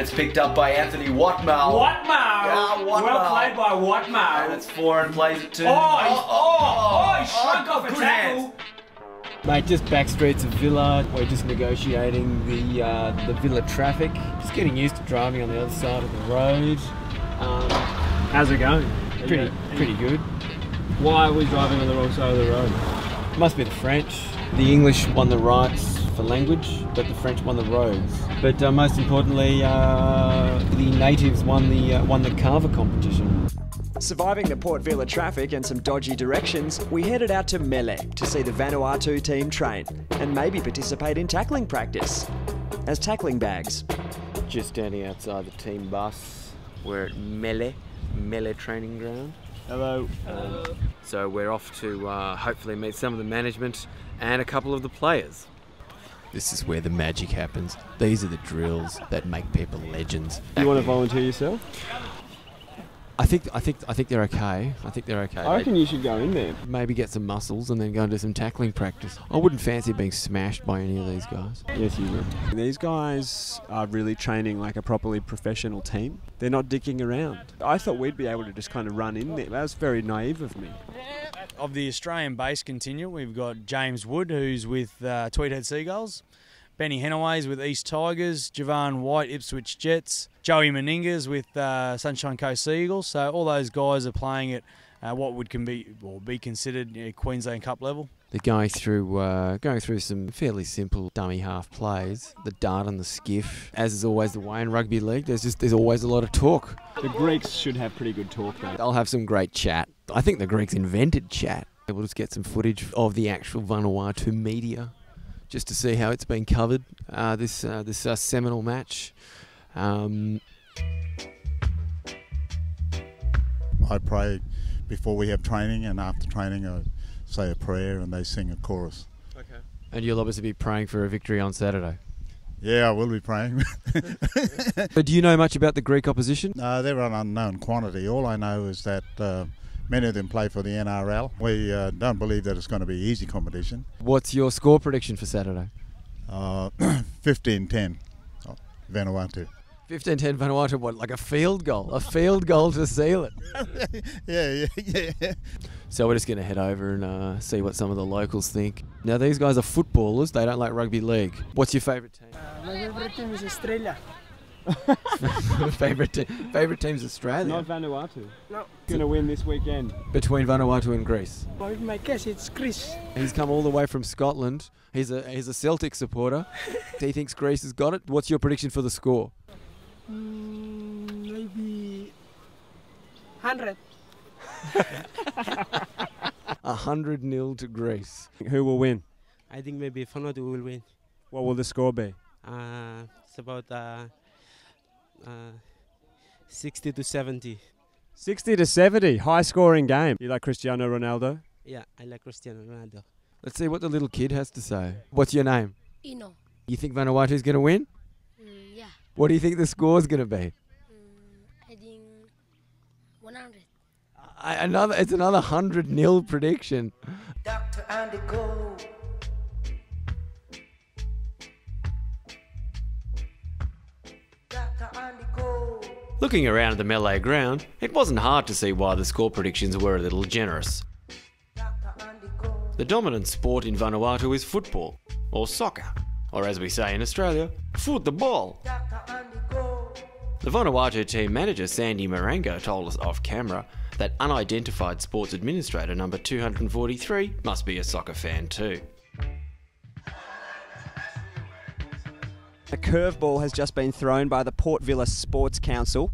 it's picked up by Anthony Watmow. Watmow! Well played by Watmow. And it's 4 and plays it 2. He shrunk off a tackle. Mate, just back streets of Vila. We're just negotiating the Vila traffic. Just getting used to driving on the other side of the road. How's it going? Pretty good. Why are we driving on the wrong side of the road? Must be the French. The English won the rights for language, but the French won the roads. But most importantly, the natives won the carver competition. Surviving the Port Vila traffic and some dodgy directions, we headed out to Mele to see the Vanuatu team train and maybe participate in tackling practice as tackling bags. Just standing outside the team bus. We're at Mele training ground. Hello. So we're off to hopefully meet some of the management and a couple of the players. This is where the magic happens. These are the drills that make people legends. You want to volunteer yourself? I think they're okay. I reckon you should go in there. Maybe get some muscles and then go and do some tackling practice. I wouldn't fancy being smashed by any of these guys. Yes, you will. These guys are really training like a properly professional team. They're not dicking around. I thought we'd be able to just kind of run in there. That was very naive of me. Of the Australian base contingent, we've got James Wood, who's with Tweedhead Seagulls, Benny Henaway's with East Tigers, Javan White, Ipswich Jets, Joey Meninga's with Sunshine Coast Seagulls. So all those guys are playing at what would be considered Queensland Cup level. They're going through some fairly simple dummy half plays, the dart and the skiff. As is always the way in rugby league, there's always a lot of talk. The Greeks should have pretty good talk though. They'll have some great chat. I think the Greeks invented chat. We'll just get some footage of the actual Vanuatu media, just to see how it's been covered, this seminal match. I pray before we have training, and after training I say a prayer and they sing a chorus. Okay. And you'll obviously be praying for a victory on Saturday. Yeah, I will be praying. But do you know much about the Greek opposition? They're an unknown quantity. All I know is that many of them play for the NRL. We don't believe that it's going to be easy competition. What's your score prediction for Saturday? 15-10 Vanuatu. 15-10 Vanuatu, what, like a field goal? A field goal to seal it? Yeah. So we're just going to head over and see what some of the locals think. Now these guys are footballers, they don't like rugby league. What's your favourite team? My favourite team is Australia. Favourite team's Australia? Not Vanuatu. No. Going to win this weekend. Between Vanuatu and Greece? In my case, it's Greece. He's come all the way from Scotland. He's a Celtic supporter. He thinks Greece has got it. What's your prediction for the score? Maybe 100. 100-0 to Greece. Who will win? I think maybe Vanuatu will win. What will the score be? It's about 60 to 70. 60 to 70, high scoring game. You like Cristiano Ronaldo? Yeah, I like Cristiano Ronaldo. Let's see what the little kid has to say. What's your name? Ino. You think Vanuatu's going to win? Yeah. What do you think the score's going to be? I think 100. It's another 100-0 prediction. Dr. Andronicos. Looking around at the Mele ground, it wasn't hard to see why the score predictions were a little generous. The dominant sport in Vanuatu is football, or soccer, or as we say in Australia, football. The Vanuatu team manager Sandy Marango told us off camera that unidentified sports administrator number 243 must be a soccer fan too. A curveball has just been thrown by the Port Vila Sports Council.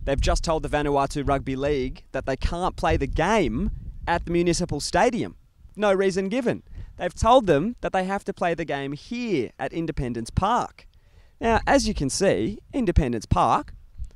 They've just told the Vanuatu Rugby League that they can't play the game at the municipal stadium. No reason given. They've told them that they have to play the game here at Independence Park. Now, as you can see, Independence Park,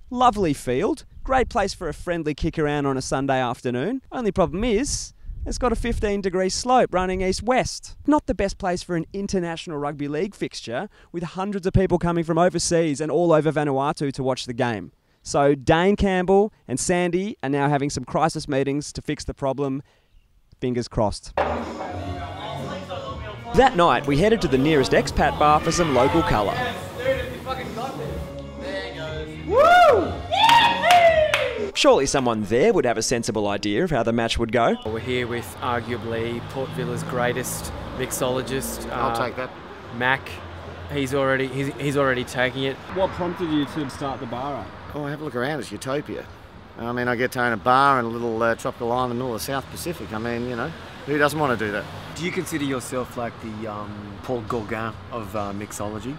lovely field, great place for a friendly kick around on a Sunday afternoon. Only problem is, it's got a 15-degree slope running east-west. Not the best place for an international rugby league fixture with hundreds of people coming from overseas and all over Vanuatu to watch the game. So Dane Campbell and Sandy are now having some crisis meetings to fix the problem. Fingers crossed. That night, we headed to the nearest expat bar for some local colour. Surely someone there would have a sensible idea of how the match would go. We're here with arguably Port Vila's greatest mixologist. I'll take that. Mac. He's already taking it. What prompted you to start the bar up? Oh, have a look around. It's utopia. I mean, I get to own a bar in a little tropical island in the middle of the South Pacific. I mean, you know, who doesn't want to do that? Do you consider yourself like the Paul Gauguin of mixology?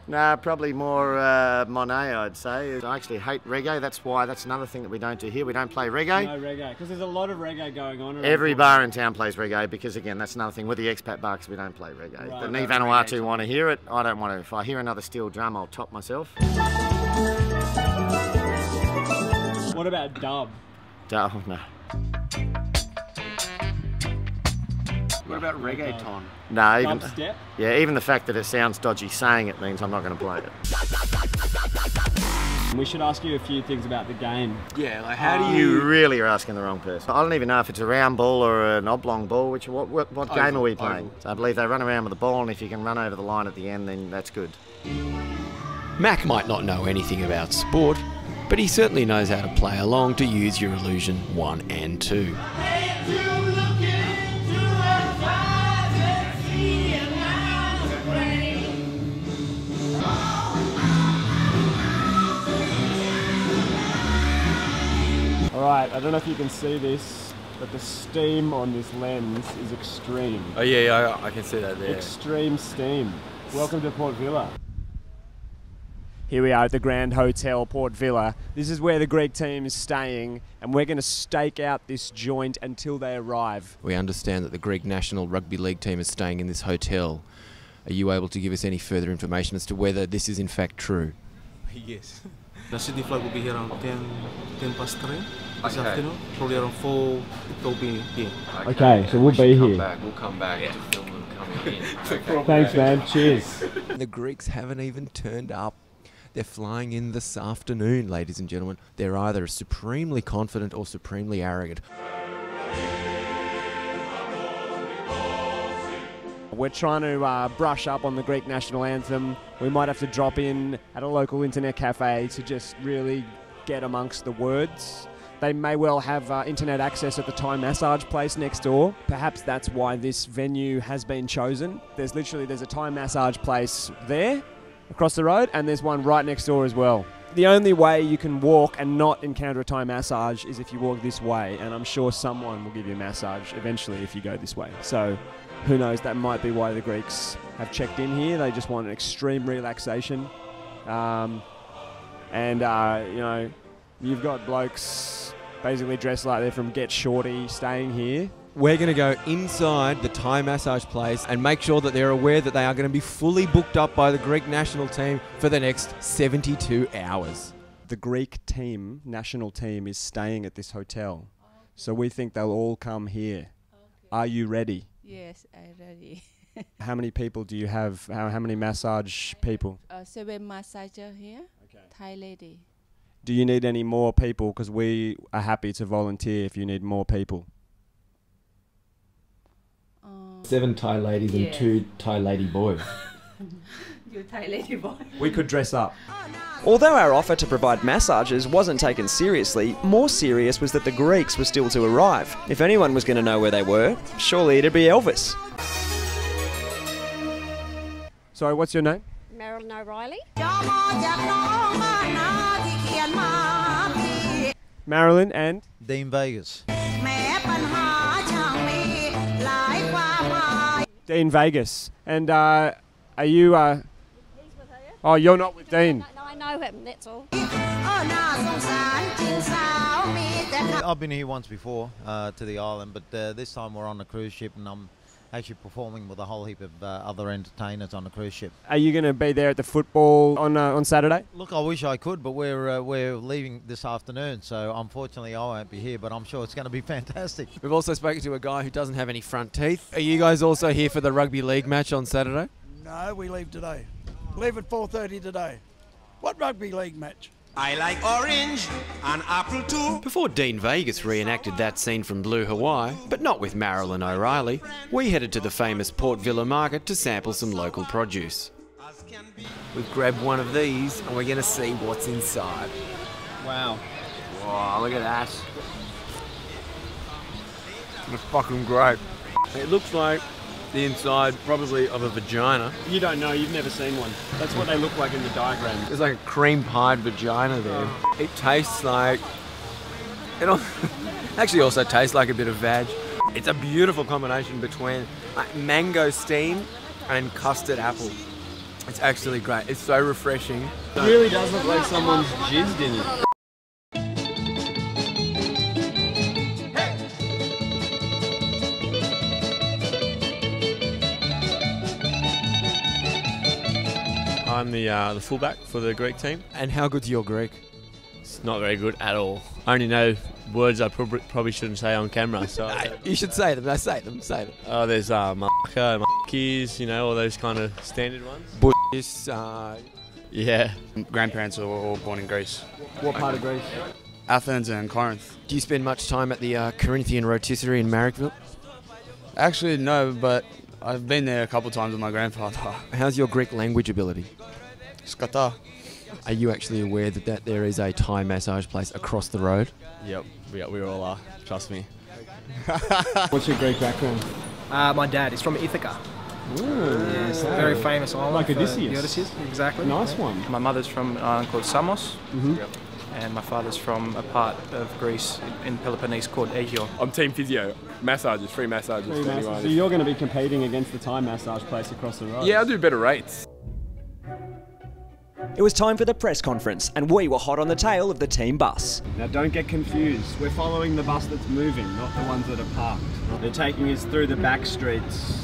No, probably more Monet, I'd say. I actually hate reggae. That's another thing that we don't do here. We don't play reggae. No reggae, because there's a lot of reggae going on. Every bar in town plays reggae because, again, that's another thing with the expat bar, because we don't play reggae. Right, The Ni Vanuatu want to hear it. I don't want to. If I hear another steel drum, I'll top myself. What about dub? Oh, no. What about reggaeton? No, even Dubstep? Yeah, even the fact that it sounds dodgy saying it means I'm not going to play it. We should ask you a few things about the game. Yeah, like how do You really are asking the wrong person. I don't even know if it's a round ball or an oblong ball. What game are we playing? So I believe they run around with the ball, and if you can run over the line at the end, then that's good. Mac might not know anything about sport, but he certainly knows how to play along, to use your illusion 1 and 2. Alright, I don't know if you can see this, but the steam on this lens is extreme. Oh yeah, I can see that there. Extreme steam. Welcome to Port Vila. Here we are at the Grand Hotel, Port Vila. This is where the Greek team is staying, and we're going to stake out this joint until they arrive. We understand that the Greek national rugby league team is staying in this hotel. Are you able to give us any further information as to whether this is in fact true? Yes. The city flight will be here around 10 past 3 this afternoon. Probably around 4 they'll be here. Okay, so we'll be here. We'll come back to film them coming in. Okay. Thanks, man. Cheers. The Greeks haven't even turned up. They're flying in this afternoon, ladies and gentlemen. They're either supremely confident or supremely arrogant. We're trying to brush up on the Greek national anthem. We might have to drop in at a local internet cafe to just really get amongst the words. They may well have internet access at the Thai massage place next door. Perhaps that's why this venue has been chosen. There's a Thai massage place there, across the road, and there's one right next door as well. The only way you can walk and not encounter a Thai massage is if you walk this way, and I'm sure someone will give you a massage eventually if you go this way. So who knows, that might be why the Greeks have checked in here. They just want an extreme relaxation. You know, you've got blokes basically dressed like they're from Get Shorty staying here. We're going to go inside the Thai massage place and make sure that they're aware that they are going to be fully booked up by the Greek national team for the next 72 hours. The Greek team, national team, is staying at this hotel. So we think they'll all come here. Are you ready? Yes, I'm ready. How many people do you have? How many massage people? 7 massager here, Thai lady. Do you need any more people? Because we are happy to volunteer if you need more people. 7 Thai ladies and 2 Thai lady boys. You Thai lady boy. We could dress up. Although our offer to provide massages wasn't taken seriously, more serious was that the Greeks were still to arrive. If anyone was going to know where they were, surely it'd be Elvis. Sorry, what's your name? Marilyn O'Reilly. Marilyn and? Dean Vegas. Dean Vegas. And are you... Oh, you're not with Dean? No, I know him, that's all. I've been here once before to the island, but this time we're on the cruise ship and I'm actually performing with a whole heap of other entertainers on the cruise ship. Are you going to be there at the football on Saturday? Look, I wish I could, but we're leaving this afternoon, so unfortunately I won't be here, but I'm sure it's going to be fantastic. We've also spoken to a guy who doesn't have any front teeth. Are you guys also here for the rugby league match on Saturday? No, we leave today. Leave at 4:30 today. What rugby league match? I like orange and apple too. Before Dean Vegas reenacted that scene from Blue Hawaii, but not with Marilyn O'Reilly, we headed to the famous Port Vila market to sample some local produce. We've grabbed one of these and we're going to see what's inside. Wow. Wow, look at that. It's fucking great. It looks like the inside probably of a vagina. You don't know, you've never seen one. That's what they look like in the diagram. There's like a cream pied vagina there. It tastes like... It actually also tastes like a bit of vag. It's a beautiful combination between like mangosteen and custard apple. It's actually great. It's so refreshing. It really does look like someone's jizzed in it. I'm the fullback for the Greek team. And how good's your Greek? It's not very good at all. I only know words I probably shouldn't say on camera. So you should say them. No, say them. Say them. Oh, there's marker, keys, you know, all those kind of standard ones. Bush. Yeah. Grandparents were all born in Greece. What part of Greece? Athens and Corinth. Do you spend much time at the Corinthian Rotisserie in Marrickville? Actually, no, but I've been there a couple of times with my grandfather. How's your Greek language ability? Skata. Are you actually aware that there is a Thai massage place across the road? Yep, we all are. Trust me. What's your Greek background? My dad is from Ithaca. Ooh, yes, very famous island. Like for Odysseus. the Odysseus, exactly. Nice one. My mother's from an island called Samos. Mm-hmm. And my father's from a part of Greece in Peloponnese called Aegion. I'm team physio. Massages, free massages. Free massages. So you're going to be competing against the Thai massage place across the road? Yeah, I'll do better rates. It was time for the press conference, and we were hot on the tail of the team bus. Now don't get confused. We're following the bus that's moving, not the ones that are parked. They're taking us through the back streets,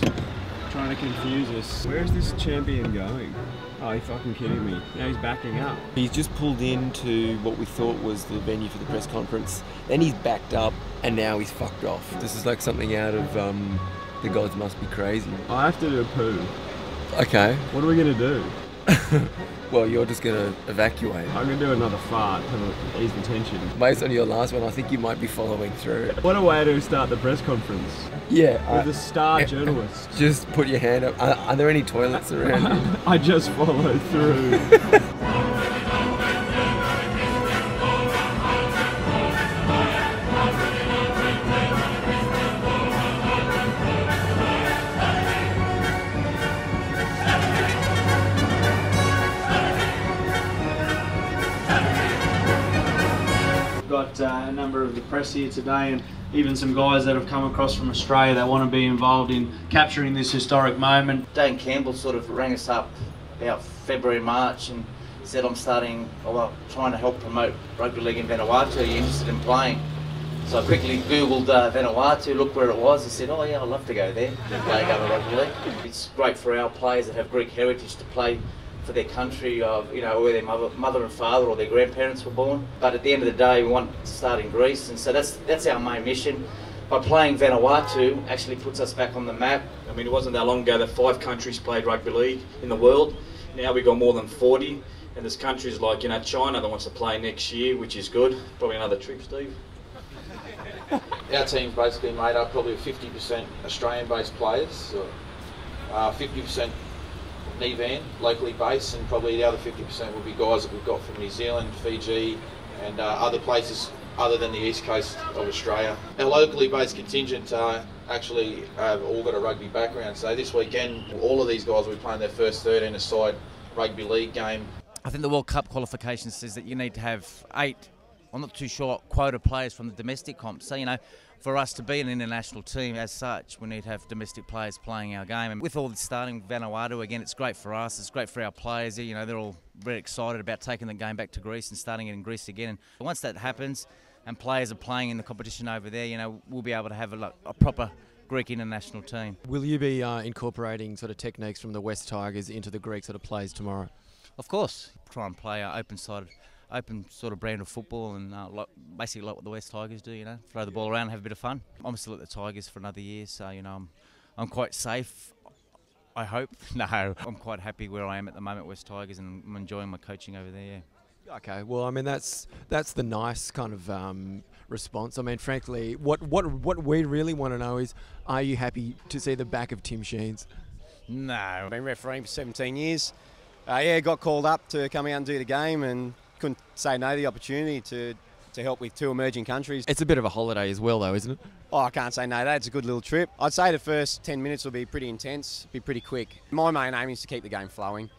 trying to confuse us. Where is this champion going? Oh, you're fucking kidding me. Now he's backing up. He's just pulled into what we thought was the venue for the press conference. Then he's backed up and now he's fucked off. This is like something out of The Gods Must Be Crazy. I have to do a poo. Okay. What are we going to do? Well, you're just going to evacuate. I'm going to do another fart to ease the tension. Based on your last one, I think you might be following through. What a way to start the press conference. Yeah. With a star journalist. Just put your hand up. Are there any toilets around you? I just followed through. Got a number of the press here today, and even some guys that have come across from Australia that want to be involved in capturing this historic moment. Dane Campbell sort of rang us up about February, March and said, I'm trying to help promote rugby league in Vanuatu, are you interested in playing? So I quickly googled Vanuatu, looked where it was, and said, oh yeah, I'd love to go there, play rugby league. It's great for our players that have Greek heritage to play for their country, you know, where their mother and father or their grandparents were born. But at the end of the day, we want to start in Greece, and so that's our main mission. By playing Vanuatu actually puts us back on the map. I mean, it wasn't that long ago that 5 countries played rugby league in the world. Now we've got more than 40, and there's countries like, you know, China that wants to play next year, which is good. Probably another trip, Steve. Our team's basically made up probably 50% Australian-based players, 50% Nevan, locally based, and probably the other 50% will be guys that we've got from New Zealand, Fiji, and other places other than the east coast of Australia. Our locally based contingent actually have all got a rugby background, so this weekend all of these guys will be playing their first 13-a-side rugby league game. I think the World Cup qualification says that you need to have 8, I'm not too sure, quota players from the domestic comp. So, you know, for us to be an international team as such, we need to have domestic players playing our game. And with all this starting Vanuatu, again, it's great for us, it's great for our players. You know, they're all very excited about taking the game back to Greece and starting it in Greece again. And once that happens and players are playing in the competition over there, you know, we'll be able to have a proper Greek international team. Will you be incorporating sort of techniques from the West Tigers into the Greek sort of plays tomorrow? Of course. Try and play our open sort of brand of football, and basically like what the West Tigers do, you know, throw the ball around and have a bit of fun. I'm still at the Tigers for another year, so, you know, I'm quite safe, I hope. No, I'm quite happy where I am at the moment, West Tigers, and I'm enjoying my coaching over there, yeah. Okay, well, I mean, that's the nice kind of response. I mean, frankly, what we really want to know is, are you happy to see the back of Tim Sheens? No, I've been refereeing for 17 years. Yeah, got called up to come out and do the game, and couldn't say no to the opportunity to help with 2 emerging countries. It's a bit of a holiday as well, though, isn't it? Oh, I can't say no to that. It's a good little trip. I'd say the first 10 minutes will be pretty intense, be pretty quick. My main aim is to keep the game flowing.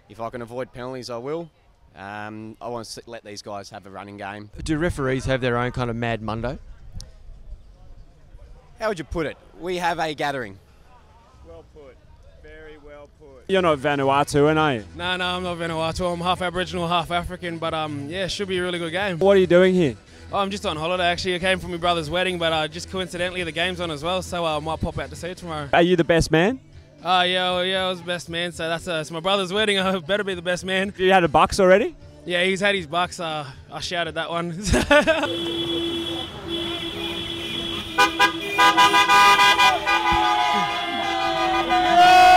If I can avoid penalties, I will. I want to let these guys have a running game. Do referees have their own kind of Mad Monday? How would you put it? We have a gathering. Well put. Very well put. You're not Vanuatu, are you? No, I'm not Vanuatu. I'm half Aboriginal, half African, but yeah, should be a really good game. What are you doing here? Oh, I'm just on holiday actually. I came from my brother's wedding, but just coincidentally the game's on as well, so I might pop out to see it tomorrow. Are you the best man? Yeah, I was the best man, so that's it's my brother's wedding. I better be the best man. You had a bucks already? Yeah, he's had his bucks. I shouted that one.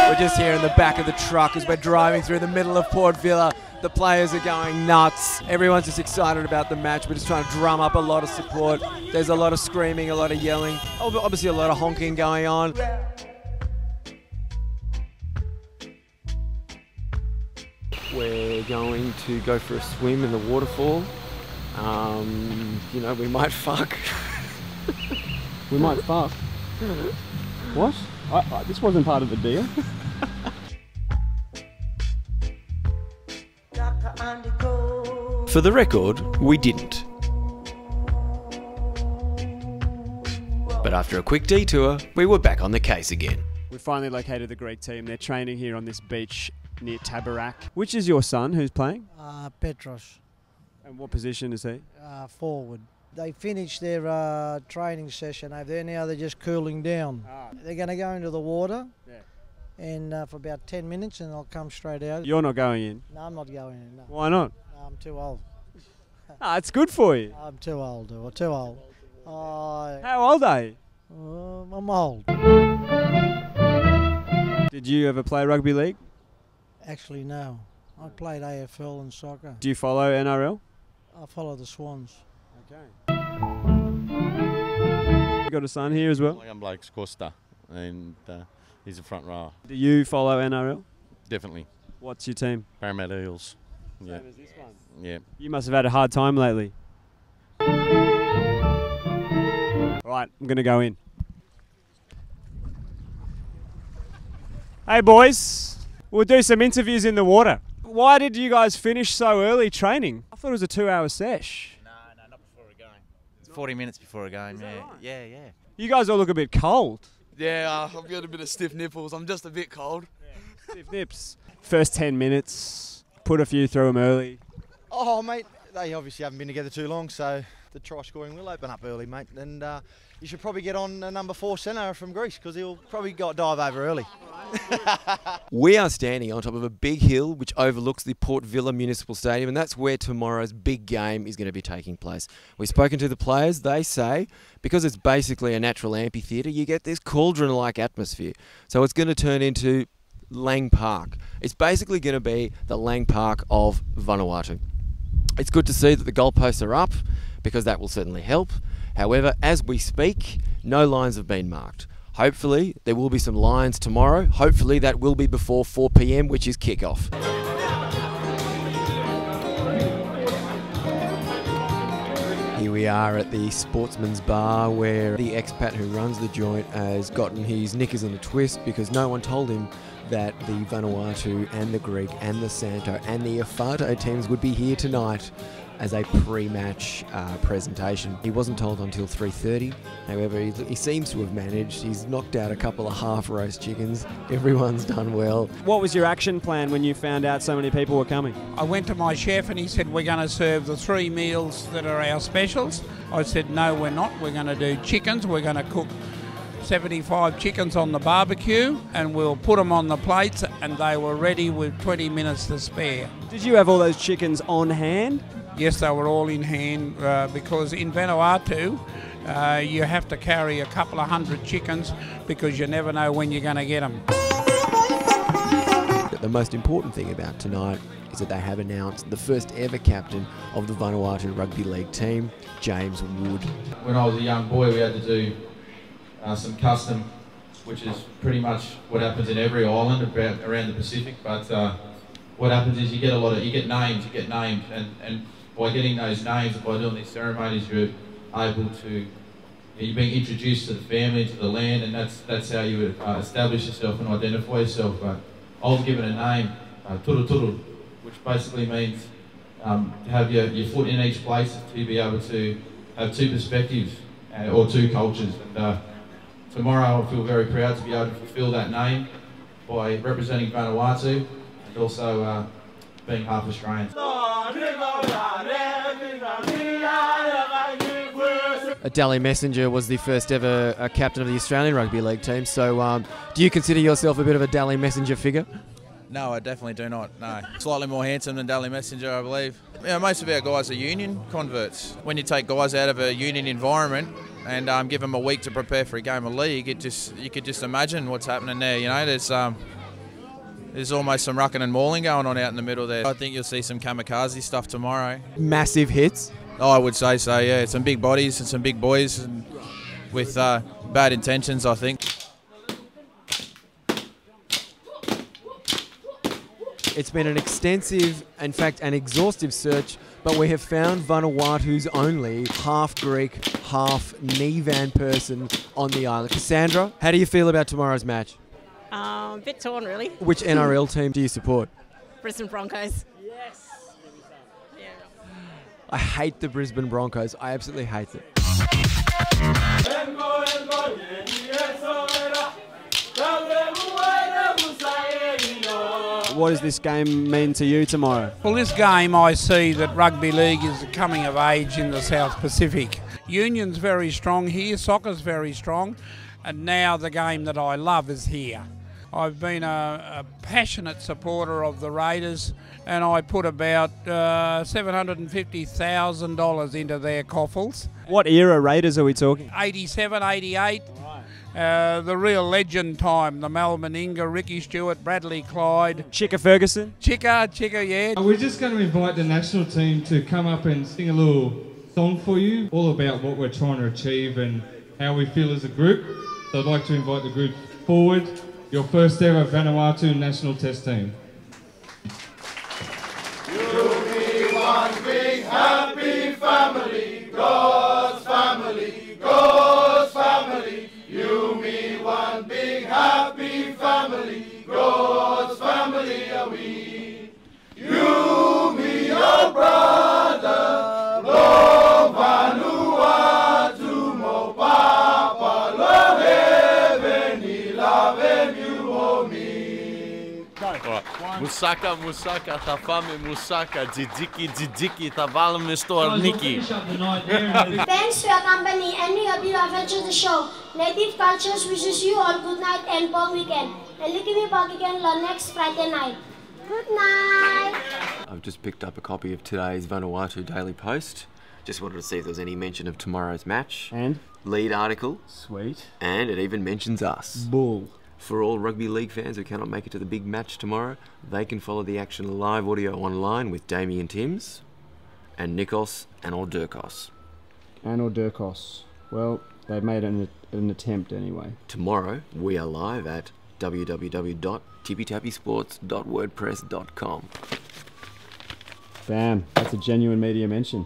We're just here in the back of the truck as we're driving through the middle of Port Vila. The players are going nuts. Everyone's just excited about the match. We're just trying to drum up a lot of support. There's a lot of screaming, a lot of yelling, obviously a lot of honking going on. We're going to go for a swim in the waterfall. You know, we might fuck. We might fuck. What? This wasn't part of the deal. For the record, we didn't. But after a quick detour, we were back on the case again. We finally located the Greek team. They're training here on this beach near Tabarak. Which is your son who's playing? Petros. And what position is he? Forward. They finished their training session over there. Now they're just cooling down. They're going to go into the water and for about 10 minutes and they'll come straight out. You're not going in? No, I'm not going in. No. Why not? No, I'm too old. It's good for you. I'm too old. Or too old. How old are you? I'm old. Did you ever play rugby league? Actually, no. I played AFL and soccer. Do you follow NRL? I follow the Swans. Okay. You got a son here as well? I'm Blake's Costa, and he's a front row. Do you follow NRL? Definitely. What's your team? Parramatta Eels. Yeah. Same as this one? Yeah. You must have had a hard time lately. Right, I'm going to go in. Hey boys, we'll do some interviews in the water. Why did you guys finish so early training? I thought it was a 2-hour sesh. No, not before a game. It's 40 minutes before a game, yeah. Right? Yeah. You guys all look a bit cold. Yeah, I've got a bit of stiff nipples. I'm just a bit cold. Yeah, stiff nips. First 10 minutes, put a few through them early. Oh, mate, they obviously haven't been together too long, so the try scoring will open up early, mate. And you should probably get on number 4 centre from Greece because he'll probably dive over early. We are standing on top of a big hill which overlooks the Port Vila Municipal Stadium, and that's where tomorrow's big game is going to be taking place. We've spoken to the players. They say because it's basically a natural amphitheatre, you get this cauldron-like atmosphere. So it's going to turn into Lang Park. It's basically going to be the Lang Park of Vanuatu. It's good to see that the goalposts are up because that will certainly help. However, as we speak, no lines have been marked. Hopefully, there will be some lines tomorrow. Hopefully, that will be before 4 p.m, which is kickoff. Here we are at the Sportsman's Bar where the expat who runs the joint has gotten his knickers in a twist because no one told him that the Vanuatu and the Greek and the Santo and the Afato teams would be here tonight as a pre-match presentation. He wasn't told until 3:30. However, he seems to have managed. He's knocked out a couple of half-roast chickens. Everyone's done well. What was your action plan when you found out so many people were coming? I went to my chef and he said, we're going to serve the 3 meals that are our specials. I said, no, we're not. We're going to do chickens. We're going to cook 75 chickens on the barbecue and we'll put them on the plates, and they were ready with 20 minutes to spare. Did you have all those chickens on hand? Yes, they were all in hand because in Vanuatu you have to carry a couple of 100 chickens because you never know when you're going to get them. The most important thing about tonight is that they have announced the first ever captain of the Vanuatu Rugby League team, James Wood. When I was a young boy, we had to do some custom, which is pretty much what happens in every island around the Pacific. But what happens is you get named, and by getting those names, by doing these ceremonies, you're able to, you're being introduced to the family, to the land, and that's how you would establish yourself and identify yourself. But I was given a name, Turu Turu, which basically means to have your foot in each place, to be able to have two perspectives or two cultures. And tomorrow I feel very proud to be able to fulfil that name by representing Vanuatu and also being half Australian. Dally Messenger was the first ever captain of the Australian Rugby League team, so do you consider yourself a bit of a Dally Messenger figure? No, I definitely do not, no. Slightly more handsome than Dally Messenger, I believe. Most of our guys are union converts. When you take guys out of a union environment and give them a week to prepare for a game of league, you could just imagine what's happening there. There's almost some rucking and mauling going on out in the middle there. I think you'll see some kamikaze stuff tomorrow. Massive hits? Oh, I would say so, yeah. Some big bodies and some big boys and with bad intentions, I think. It's been an extensive, in fact an exhaustive search, but we have found Vanuatu's only half Greek, half Nivan person on the island. Cassandra, how do you feel about tomorrow's match? A bit torn, really. Which NRL team do you support? Brisbane Broncos. Yes. I hate the Brisbane Broncos. I absolutely hate them. What does this game mean to you tomorrow? Well, this game I see that rugby league is coming of age in the South Pacific. Union's very strong here, soccer's very strong, and now the game that I love is here. I've been a passionate supporter of the Raiders, and I put about $750,000 into their coffles. What era Raiders are we talking? 87, 88. The real legend time, the Mele Meninga, Ricky Stewart, Bradley Clyde. Chicka Ferguson? Chicka, yeah. We're just going to invite the national team to come up and sing a little song for you, all about what we're trying to achieve and how we feel as a group. So I'd like to invite the group forward. Your first ever Vanuatu national test team. You'll be one big happy family, God's family, God's family. You, me, one big happy family, God's family are we. You, me, your brother, lo Vanuatu, mo papa, lo heaven, he love you, oh me. Alright. Musaka, Musaka, Tafame, Musaka, Dzidiki, Tavalam, Niki. Thanks for your company and we hope you have enjoyed the show. Native Cultures wishes you all good night and bon weekend. And look at me back again next Friday night. Good night. I've just picked up a copy of today's Vanuatu Daily Post. Just wanted to see if there was any mention of tomorrow's match. And? Lead article. Sweet. And it even mentions us. Bull. For all rugby league fans who cannot make it to the big match tomorrow, they can follow the action live audio online with Damien Timms and Nikos and Andronicos. Well, they made an attempt anyway. Tomorrow, we are live at www.TippyTappySports.wordpress.com. Bam, that's a genuine media mention.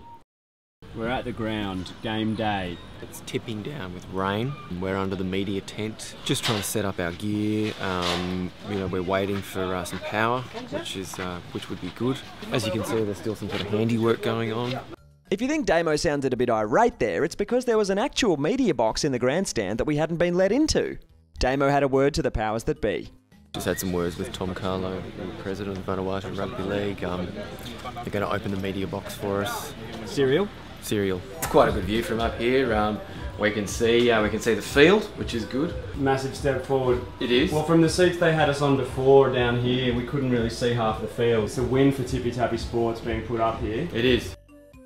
We're at the ground, game day. It's tipping down with rain. We're under the media tent, just trying to set up our gear. We're waiting for some power, which would be good. As you can see, there's still some sort of handiwork going on. If you think Damo sounded a bit irate there, it's because there was an actual media box in the grandstand that we hadn't been let into. Damo had a word to the powers that be. Just had some words with Tom Carlo, the president of Vanuatu Rugby League. They're going to open the media box for us. Cereal? Cereal. It's quite a good view from up here. We can see the field, which is good. Massive step forward. It is. Well, from the seats they had us on before down here, we couldn't really see half the field. It's a win for TippyTappySports being put up here. It is.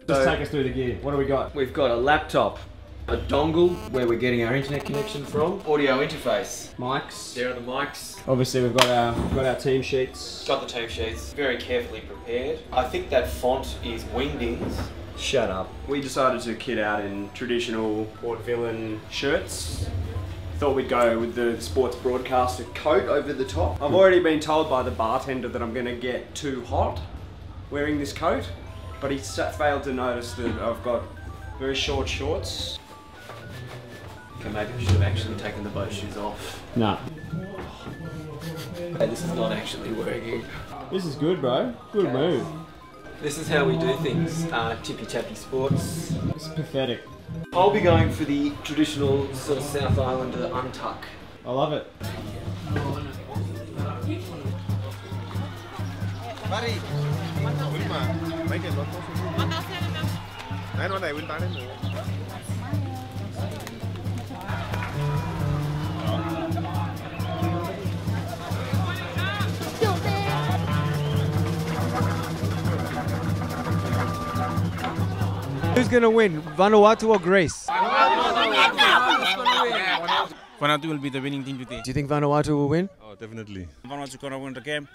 Just take us through the gear. What do we got? We've got a laptop, a dongle where we're getting our internet connection from, audio interface, mics. There are the mics. Obviously, we've got our team sheets. Got the team sheets. Very carefully prepared. I think that font is Wingdings. Shut up. We decided to kit out in traditional Port Vila shirts. Thought we'd go with the sports broadcaster coat over the top. I've already been told by the bartender that I'm going to get too hot wearing this coat. but he failed to notice that I've got very short shorts. Okay, maybe we should have actually taken the boat shoes off. No. Hey, this is not actually working. This is good, bro. Good move. This is how we do things, TippyTappySports. It's pathetic. I'll be going for the traditional sort of South Islander untuck. I love it. Who's going to win, Vanuatu or Greece? Vanuatu will be the winning team today. Do you think Vanuatu will win? Oh, definitely. Vanuatu is going to win the game.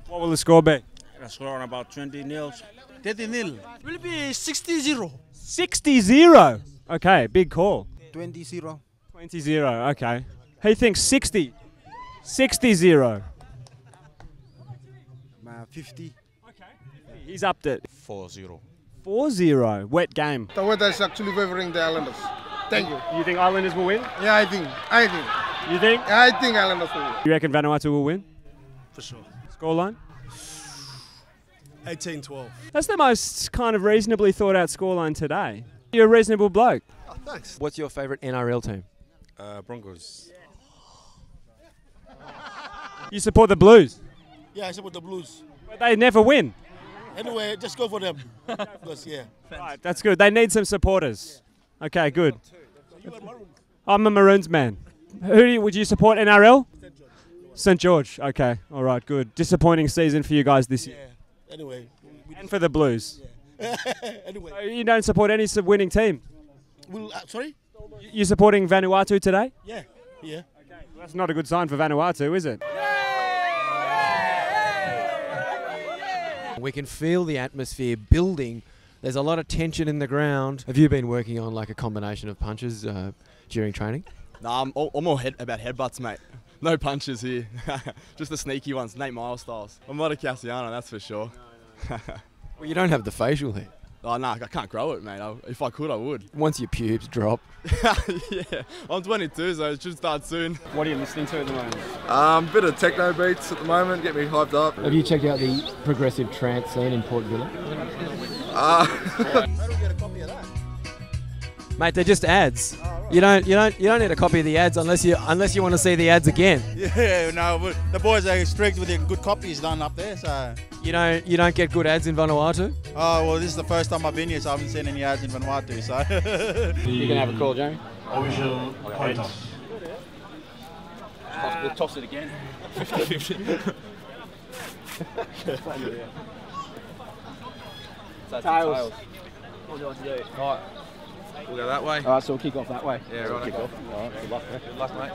What will the score be? The score on about 20-0. 30-0. Will be 60-0. 60-0. Okay, big call. 20-0. 20-0, okay. He thinks 60. 60-0. 50. He's upped it. 4-0. 4-0. Wet game. The weather is actually favoring the Islanders. Thank you. You think Islanders will win? Yeah, I think. You think? I think Islanders will win. You reckon Vanuatu will win? For sure. Scoreline? 18-12. That's the most kind of reasonably thought out scoreline today. You're a reasonable bloke. Oh, thanks. What's your favourite NRL team? Broncos. You support the Blues? Yeah, I support the Blues. But they never win. Anyway, just go for them. Because, yeah. Right, that's good. They need some supporters. Okay, good. I'm a Maroons man. Would you support NRL? St George. Okay, all right, good. Disappointing season for you guys this year. Yeah. Anyway. And for the Blues. Yeah. Anyway. So you don't support any winning team? Sorry? You supporting Vanuatu today? Yeah. Yeah. Okay. Well, that's not a good sign for Vanuatu, is it? We can feel the atmosphere building. There's a lot of tension in the ground. Have you been working on like a combination of punches during training? Nah, I'm all about headbutts, mate. No punches here. Just the sneaky ones, Nate Miles styles. I'm not a Cassiano, that's for sure. Well, you don't have the facial hair. Oh, no, I can't grow it, mate. If I could, I would. Once your pubes drop. Yeah, I'm 22, so it should start soon. What are you listening to at the moment? Bit of techno beats at the moment, get me hyped up. Have you checked out the progressive trance scene in Port Vila? Mate, they're just ads. You don't need a copy of the ads unless you want to see the ads again. Yeah, no, the boys are strict with the good copies done up there, so. You don't get good ads in Vanuatu? Oh well, this is the first time I've been here, so I haven't seen any ads in Vanuatu. So. You can have a call, Jamie. Official point toss. We'll toss it again. 50-50. Tails. What do you want to do? Right. We'll go that way. Alright, so we'll kick off that way. Yeah, right. Kick off. Alright, good luck, mate. Good luck, mate.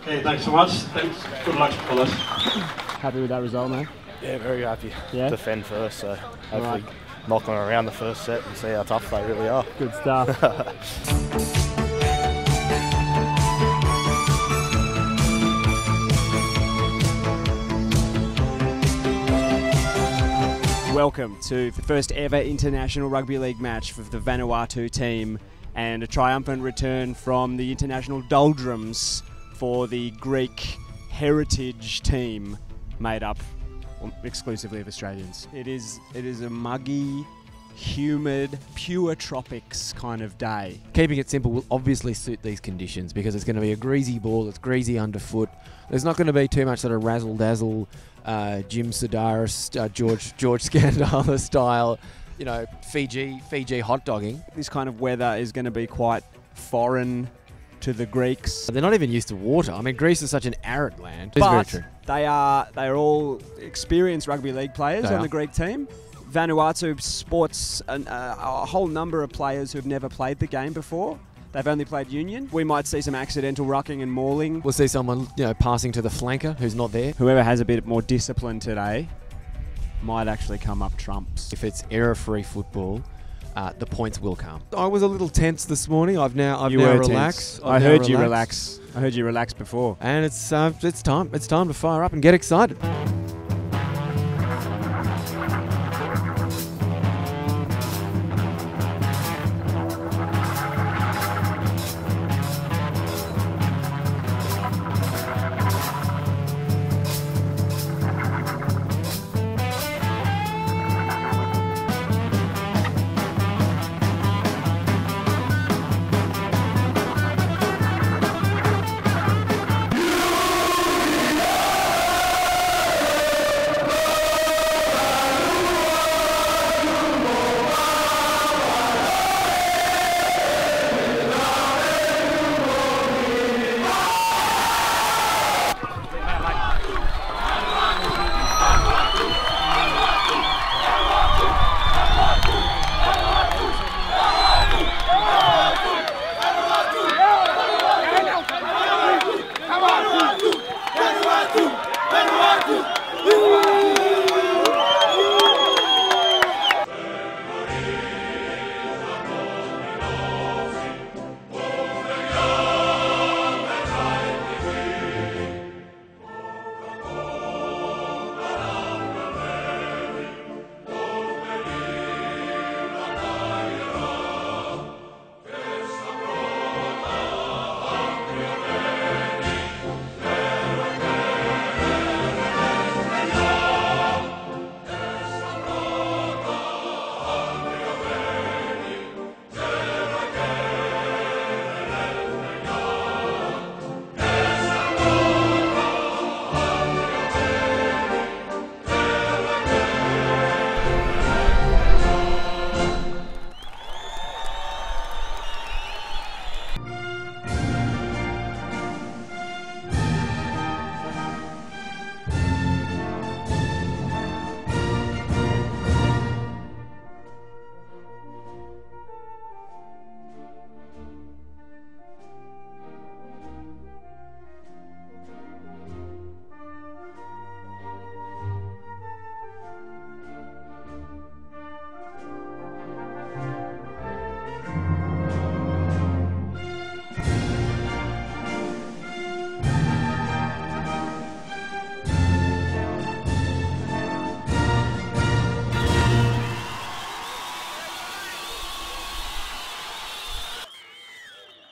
Okay, thanks so much. Thanks. Good luck, fellas. Happy with that result, mate? Yeah, very happy. Yeah? Defend first, so hopefully knock them around the first set and see how tough they really are. Good stuff. Welcome to the first ever International Rugby League match for the Vanuatu team and a triumphant return from the international doldrums for the Greek heritage team made up exclusively of Australians. It is a muggy, humid, pure tropics kind of day. Keeping it simple will obviously suit these conditions because it's going to be a greasy ball, it's greasy underfoot. There's not going to be too much sort of razzle-dazzle Jim Sedaris, George Scandala style, Fiji hot dogging. This kind of weather is going to be quite foreign to the Greeks. They're not even used to water. I mean, Greece is such an arid land. But very true. They are all experienced rugby league players on the Greek team. Vanuatu sports a whole number of players who've never played the game before. They've only played union. We might see some accidental rucking and mauling. We'll see someone, passing to the flanker who's not there. Whoever has a bit more discipline today might actually come up trumps. If it's error-free football, the points will come. I was a little tense this morning. I've now relaxed. I heard you relax. I heard you relax before. And it's time. It's time to fire up and get excited.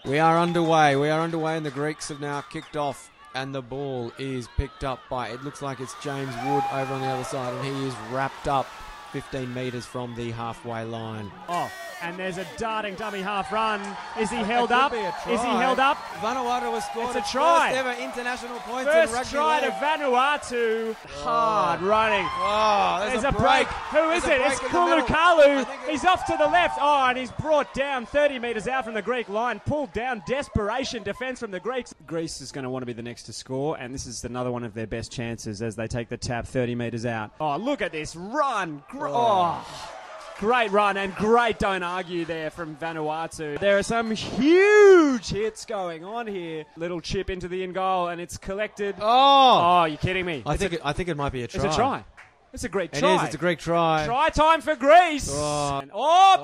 We are underway. And the Greeks have now kicked off. And the ball is picked up by, it looks like it's James Wood over on the other side. And he is wrapped up 15 metres from the halfway line. Oh, and there's a darting dummy half run. Is he held up? Is he held up? Vanuatu has scored It's a try. first ever international points First in rugby try to league. Vanuatu. Hard running. Oh, there's a break. Who is it? It's Kulukalu. He's off to the left. Oh, and he's brought down 30 metres out from the Greek line. Pulled down. Desperation defence from the Greeks. Greece is going to want to be the next to score, and this is another one of their best chances as they take the tap 30 metres out. Oh, look at this run. Great run and great don't argue there from Vanuatu. There are some huge hits going on here. Little chip into the in goal and it's collected. Oh, you're kidding me. I think it might be a try. It's a try. It's a great It try. is, it's a great try. Try time for Greece. Oh.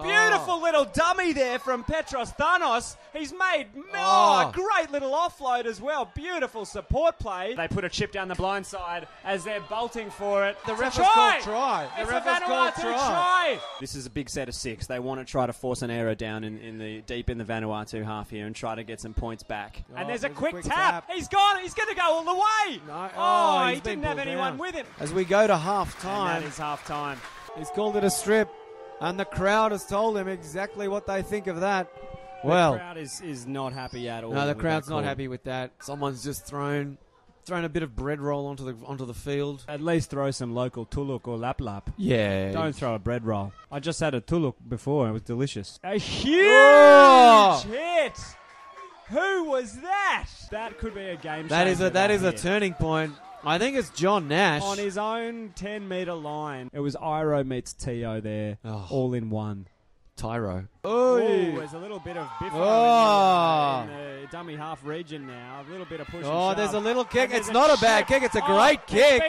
Beautiful little dummy there from Petros Thanos. He's made great little offload as well. Beautiful support play. They put a chip down the blind side as they're bolting for it. The ref has called try. It's a Vanuatu try. This is a big set of 6. They want to try to force an error down deep in the Vanuatu half here and try to get some points back. And there's a quick tap. He's gone. He's going to go all the way. No. He didn't have anyone with him. As we go to half time. And that is half time. He's called it a strip, and the crowd has told him exactly what they think of that. Well, the crowd is not happy at all. No, the with crowd's that not call. happy with that. Someone's just thrown a bit of bread roll onto the field. At least throw some local tuluk or lap. Yeah. Don't throw a bread roll. I just had a tuluk before. It was delicious. A huge hit. Who was that? That could be a game changer. That is a turning point. I think it's John Nash. On his own 10-metre line. It was Iro meets Tio there, all in one. Tyro. Oh, there's a little bit of biffo in the dummy half region now. A little bit of push and shove. There's a little kick. It's not a bad kick. It's a great kick.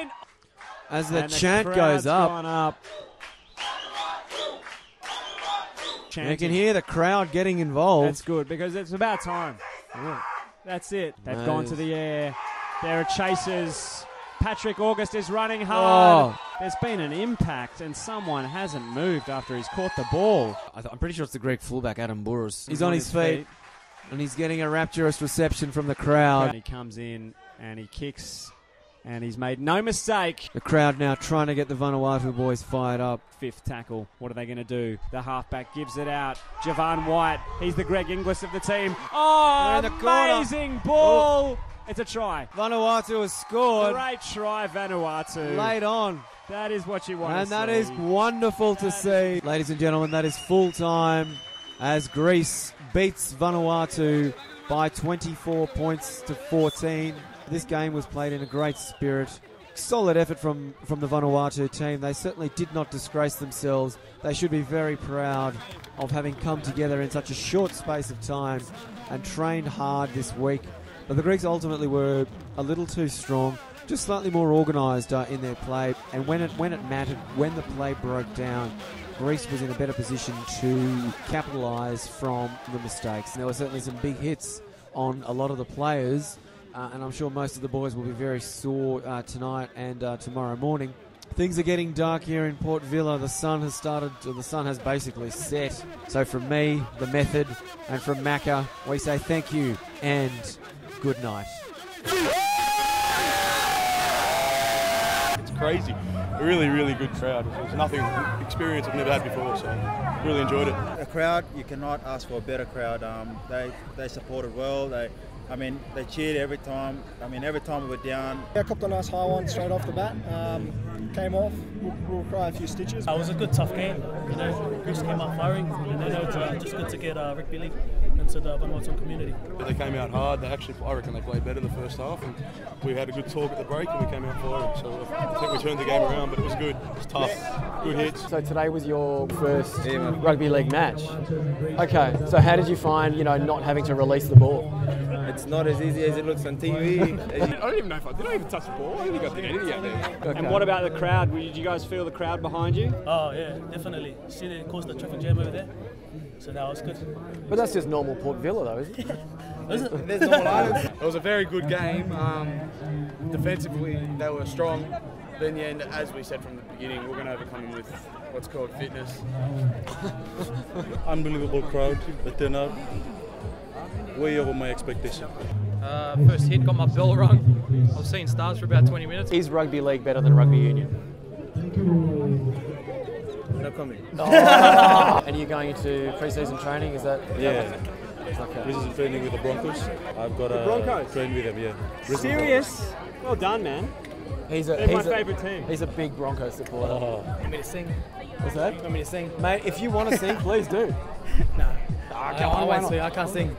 As the chant goes up. Gone up. You can hear the crowd getting involved. That's good because it's about time. That's it. They've gone to the air. There are chasers. Patrick August is running hard. There's been an impact and someone hasn't moved after he's caught the ball. I'm pretty sure it's the Greek fullback, Adam Bouros. He's on his feet and he's getting a rapturous reception from the crowd. And he comes in and he kicks and he's made no mistake. The crowd now trying to get the Vanuatu boys fired up. 5th tackle. What are they going to do? The halfback gives it out. Javon White. He's the Greg Inglis of the team. Oh, amazing ball. It's a try. Vanuatu has scored. Great try, Vanuatu. Late on. That is what you want to see. And that is wonderful to see. Ladies and gentlemen, that is full time as Greece beats Vanuatu by 24 points to 14. This game was played in a great spirit. Solid effort from the Vanuatu team. They certainly did not disgrace themselves. They should be very proud of having come together in such a short space of time and trained hard this week. But the Greeks ultimately were a little too strong, just slightly more organised in their play. And when it mattered, when the play broke down, Greece was in a better position to capitalise from the mistakes. And there were certainly some big hits on a lot of the players, and I'm sure most of the boys will be very sore tonight and tomorrow morning. Things are getting dark here in Port Vila. The sun has basically set. So from me, the method, and from Macca, we say thank you and good night. It's crazy. A really, really good crowd. It was nothing experience I've never had before, so really enjoyed it. The crowd, you cannot ask for a better crowd. They supported well. They cheered every time. Every time we were down. I copped a nice high one straight off the bat. Came off. We'll cry a few stitches. It was a good, tough game. Greece came out firing, and it's just good to get rugby league into the Vanuatu community. They came out hard. I reckon they played better the first half, and we had a good talk at the break, and we came out firing. So I think we turned the game around, but it was good. It was tough. Good hits. So today was your first rugby league match. Okay, so how did you find, not having to release the ball? It's not as easy as it looks on TV. I don't even know if I did. I even touch the ball. I don't think I did anything out there. Okay. And what about the crowd? Did you guys feel the crowd behind you? Oh yeah, definitely. See, they caused the traffic jam over there, so that was good. But that's just normal Port Vila, though, isn't it? Is it? There's normal islands. It was a very good game. Defensively, they were strong. But in the end, as we said from the beginning, we're going to overcome them with what's called fitness. Unbelievable crowd that turned out. way over my expectation. First hit, got my bell rung. I was seeing stars for about 20 minutes. Is rugby league better than rugby union? No comment. And you're going into pre-season training? Is that? Yeah. Okay. Pre-season training with the Broncos. I've got Broncos? train with them, yeah. Serious? Well done, man. They're my favourite team. He's a big Broncos supporter. Want me to sing? What's that? Want me to sing? Mate, if you want to sing, please do. No. I won't sing. I can't sing.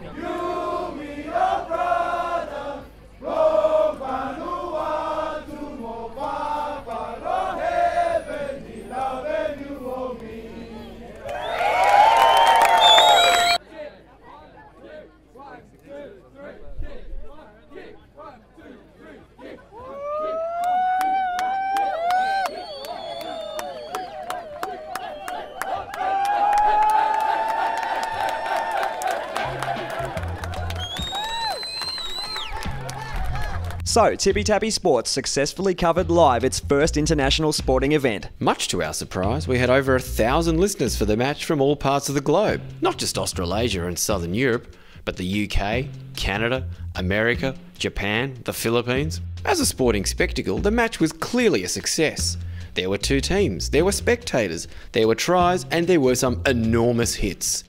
So, TippyTappySports successfully covered live its first international sporting event. Much to our surprise, we had over 1,000 listeners for the match from all parts of the globe. Not just Australasia and Southern Europe, but the UK, Canada, America, Japan, the Philippines. As a sporting spectacle, the match was clearly a success. There were 2 teams, there were spectators, there were tries, and there were some enormous hits.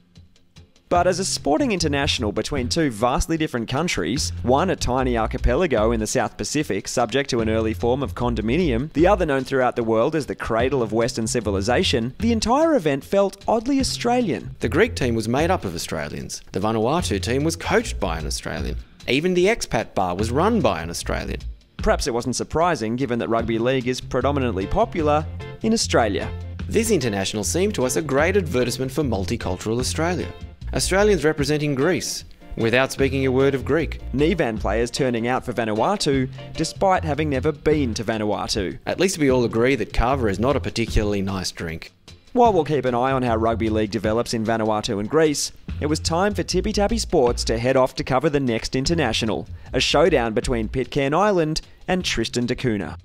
But as a sporting international between 2 vastly different countries, one a tiny archipelago in the South Pacific subject to an early form of condominium, the other known throughout the world as the cradle of Western civilization, the entire event felt oddly Australian. The Greek team was made up of Australians. The Vanuatu team was coached by an Australian. Even the expat bar was run by an Australian. Perhaps it wasn't surprising given that rugby league is predominantly popular in Australia. This international seemed to us a great advertisement for multicultural Australia. Australians representing Greece, without speaking a word of Greek. Nivan players turning out for Vanuatu, despite having never been to Vanuatu. At least we all agree that kava is not a particularly nice drink. While we'll keep an eye on how rugby league develops in Vanuatu and Greece, it was time for TippyTappySports to head off to cover the next international, a showdown between Pitcairn Island and Tristan da Cunha.